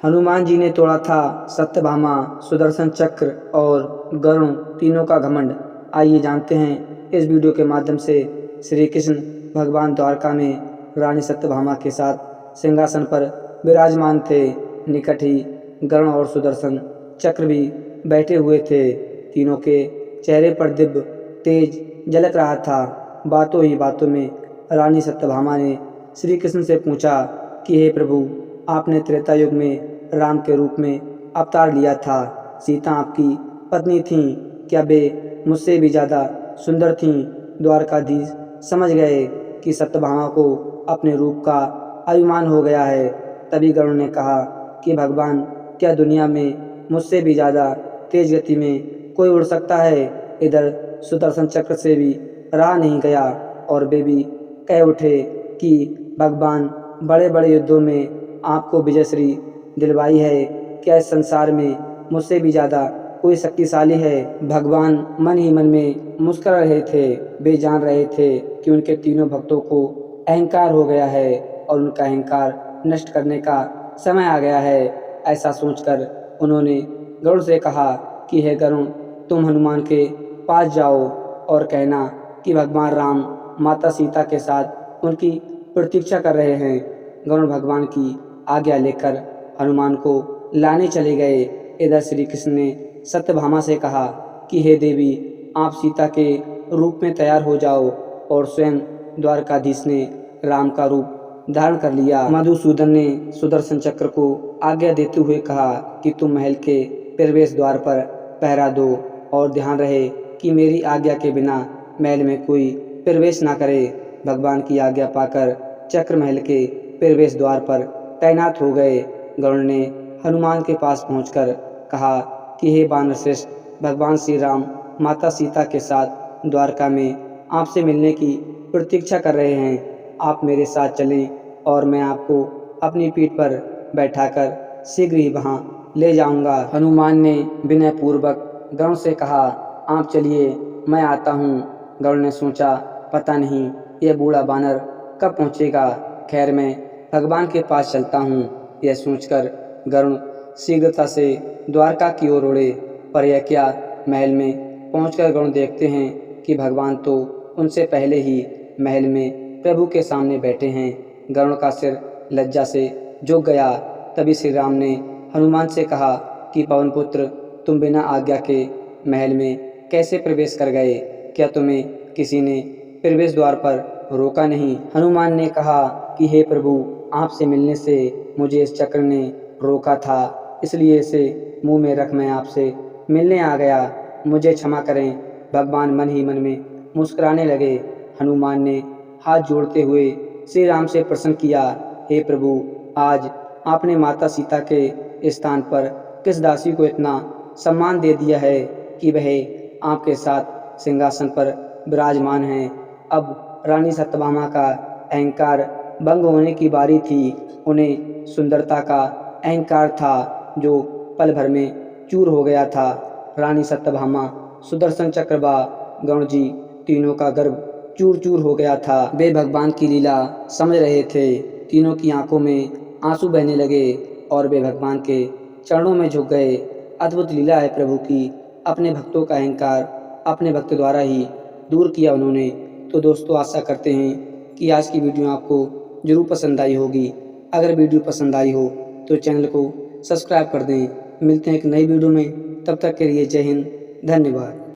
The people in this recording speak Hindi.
हनुमान जी ने तोड़ा था सत्यभामा, सुदर्शन चक्र और गरुण तीनों का घमंड। आइए जानते हैं इस वीडियो के माध्यम से श्री कृष्ण भगवान द्वारका में रानी सत्यभामा के साथ सिंहासन पर विराजमान थे। निकट ही गरुण और सुदर्शन चक्र भी बैठे हुए थे। तीनों के चेहरे पर दिव्य तेज झलक रहा था। बातों ही बातों में रानी सत्यभामा ने श्री कृष्ण से पूछा कि हे प्रभु, आपने त्रेता युग में राम के रूप में अवतार लिया था। सीता आपकी पत्नी थीं, क्या वे मुझसे भी ज़्यादा सुंदर थीं? द्वारकाधीश समझ गए कि सत्यभामा को अपने रूप का अभिमान हो गया है। तभी गरुड़ ने कहा कि भगवान, क्या दुनिया में मुझसे भी ज़्यादा तेज गति में कोई उड़ सकता है? इधर सुदर्शन चक्र से भी रहा नहीं गया और वे भी कह उठे कि भगवान, बड़े बड़े युद्धों में आपको विजयश्री दिलवाई है। क्या इस संसार में मुझसे भी ज़्यादा कोई शक्तिशाली है? भगवान मन ही मन में मुस्कुरा रहे थे। वे जान रहे थे कि उनके तीनों भक्तों को अहंकार हो गया है और उनका अहंकार नष्ट करने का समय आ गया है। ऐसा सोचकर उन्होंने गरुड़ से कहा कि हे गरुड़, तुम हनुमान के पास जाओ और कहना कि भगवान राम माता सीता के साथ उनकी प्रतीक्षा कर रहे हैं। गरुड़ भगवान की आज्ञा लेकर हनुमान को लाने चले गए। इधर श्री कृष्ण ने सत्यभामा से कहा कि हे देवी, आप सीता के रूप में तैयार हो जाओ। और स्वयं द्वारकाधीश ने राम का रूप धारण कर लिया। मधुसूदन ने सुदर्शन चक्र को आज्ञा देते हुए कहा कि तुम महल के प्रवेश द्वार पर पहरा दो और ध्यान रहे कि मेरी आज्ञा के बिना महल में कोई प्रवेश ना करे। भगवान की आज्ञा पाकर चक्र महल के प्रवेश द्वार पर तैनात हो गए। गरुड़ ने हनुमान के पास पहुंचकर कहा कि हे वानर श्रेष्ठ, भगवान श्री राम माता सीता के साथ द्वारका में आपसे मिलने की प्रतीक्षा कर रहे हैं। आप मेरे साथ चलें और मैं आपको अपनी पीठ पर बैठाकर शीघ्र ही वहां ले जाऊंगा। हनुमान ने विनय पूर्वक गरुड़ से कहा, आप चलिए, मैं आता हूँ। गरुड़ ने सोचा, पता नहीं यह बूढ़ा बानर कब पहुँचेगा। खैर, मैं भगवान के पास चलता हूँ। यह सोचकर गरुड़ शीघ्रता से द्वारका की ओर उड़े। पर यह क्या, महल में पहुंचकर गरुड़ देखते हैं कि भगवान तो उनसे पहले ही महल में प्रभु के सामने बैठे हैं। गरुड़ का सिर लज्जा से झुक गया। तभी श्री राम ने हनुमान से कहा कि पवन पुत्र, तुम बिना आज्ञा के महल में कैसे प्रवेश कर गए? क्या तुम्हें किसी ने प्रवेश द्वार पर रोका नहीं? हनुमान ने कहा कि हे प्रभु, आपसे मिलने से मुझे इस चक्र ने रोका था, इसलिए इसे मुंह में रख मैं आपसे मिलने आ गया। मुझे क्षमा करें। भगवान मन ही मन में मुस्कुराने लगे। हनुमान ने हाथ जोड़ते हुए श्री राम से प्रश्न किया, हे प्रभु, आज आपने माता सीता के स्थान पर किस दासी को इतना सम्मान दे दिया है कि वह आपके साथ सिंहासन पर विराजमान हैं? अब रानी सत्यभामा का अहंकार भंग होने की बारी थी। उन्हें सुंदरता का अहंकार था जो पल भर में चूर हो गया था। रानी सत्यभामा, सुदर्शन चक्र व गरुड़ जी तीनों का गर्व चूर चूर हो गया था। वे भगवान की लीला समझ रहे थे। तीनों की आंखों में आंसू बहने लगे और वे भगवान के चरणों में झुक गए। अद्भुत लीला है प्रभु की। अपने भक्तों का अहंकार अपने भक्त द्वारा ही दूर किया उन्होंने। तो दोस्तों, आशा करते हैं कि आज की वीडियो आपको जरूर पसंद आई होगी। अगर वीडियो पसंद आई हो तो चैनल को सब्सक्राइब कर दें। मिलते हैं एक नई वीडियो में, तब तक के लिए जय हिंद, धन्यवाद।